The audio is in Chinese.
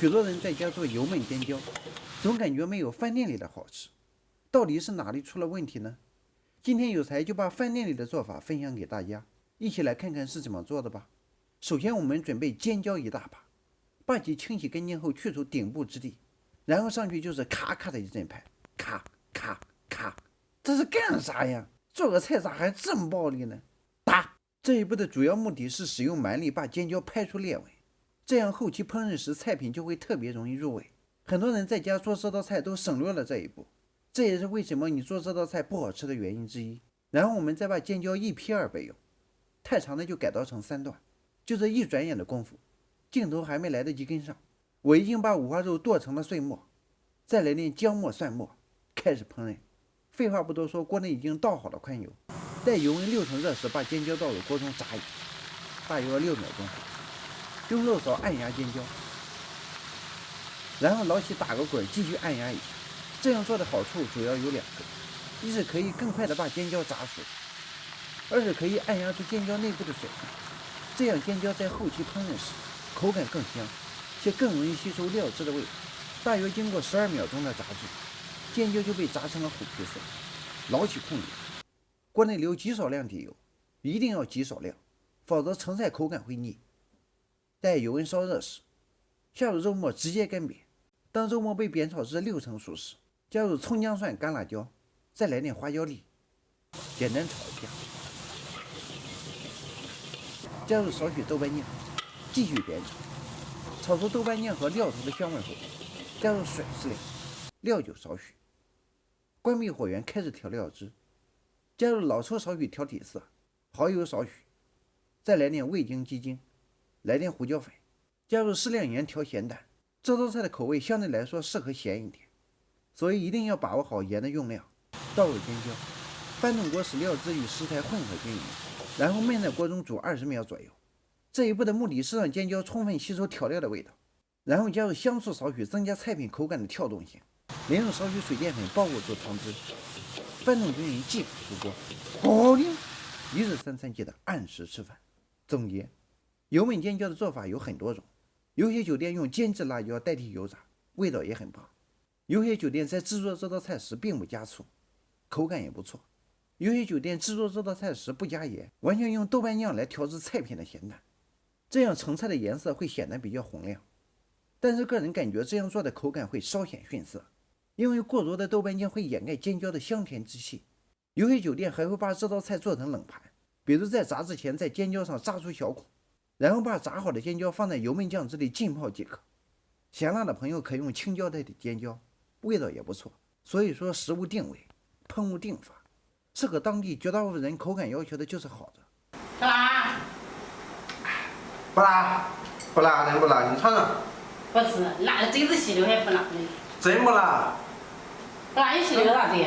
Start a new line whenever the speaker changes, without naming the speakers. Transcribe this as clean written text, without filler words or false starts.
许多人在家做油焖尖椒，总感觉没有饭店里的好吃，到底是哪里出了问题呢？今天有才就把饭店里的做法分享给大家，一起来看看是怎么做的吧。首先我们准备尖椒一大把，把其清洗干净后去除顶部之地，然后上去就是咔咔的一阵拍，咔咔咔，这是干啥呀？做个菜咋还这么暴力呢？打！这一步的主要目的是使用蛮力把尖椒拍出裂纹，这样后期烹饪时菜品就会特别容易入味。很多人在家做这道菜都省略了这一步，这也是为什么你做这道菜不好吃的原因之一。然后我们再把尖椒一劈2备用，太长的就改刀成3段。就这一转眼的功夫，镜头还没来得及跟上，我已经把五花肉剁成了碎末，再来点姜末蒜末，开始烹饪。废话不多说，锅内已经倒好了宽油，待油温6成热时，把尖椒倒入锅中炸一下，大约6秒钟后，用肉勺按压尖椒，然后捞起打个滚，继续按压一下。这样做的好处主要有2个：一是可以更快的把尖椒炸熟，二是可以按压出尖椒内部的水分，这样尖椒在后期烹饪时口感更香，且更容易吸收料汁的味道。大约经过12秒钟的炸制，尖椒就被炸成了虎皮色。捞起控油，锅内留极少量底油，一定要极少量，否则成菜口感会腻。待油温烧热时，下入肉末直接干煸，当肉末被煸炒至6成熟时，加入葱姜蒜干辣椒，再来点花椒粒，简单炒一下，加入少许豆瓣酱，继续煸炒，炒出豆瓣酱和料头的香味后，加入水适量，料酒少许，关闭火源，开始调料汁，加入老抽少许调底色，蚝油少许，再来点味精、鸡精，来点胡椒粉，加入适量盐调咸淡。这道菜的口味相对来说适合咸一点，所以一定要把握好盐的用量。倒入尖椒，翻动锅使料汁与食材混合均匀，然后焖在锅中煮20秒左右。这一步的目的是让尖椒充分吸收调料的味道，然后加入香醋少许，增加菜品口感的跳动性，连用少许水淀粉包裹住汤汁，翻动均匀即可出锅。好嘞！一日3餐记得按时吃饭。总结：油焖尖椒的做法有很多种，有些酒店用煎制辣椒代替油炸，味道也很棒。有些酒店在制作这道菜时并不加醋，口感也不错。有些酒店制作这道菜时不加盐，完全用豆瓣酱来调制菜品的咸淡，这样成菜的颜色会显得比较红亮。但是个人感觉这样做的口感会稍显逊色，因为过多的豆瓣酱会掩盖尖椒的香甜之气。有些酒店还会把这道菜做成冷盘，比如在炸之前在尖椒上炸出小孔，然后把炸好的尖椒放在油焖酱汁里浸泡即可。咸辣的朋友可用青椒代替尖椒，味道也不错。所以说食物定位，烹饪定法，适合当地绝大部分人口感要求的就是好的。
不辣，
不辣，不辣，真不辣，你尝尝。
不吃，辣的嘴子吸溜还不辣的。
真不辣。
不辣你吸溜咋的？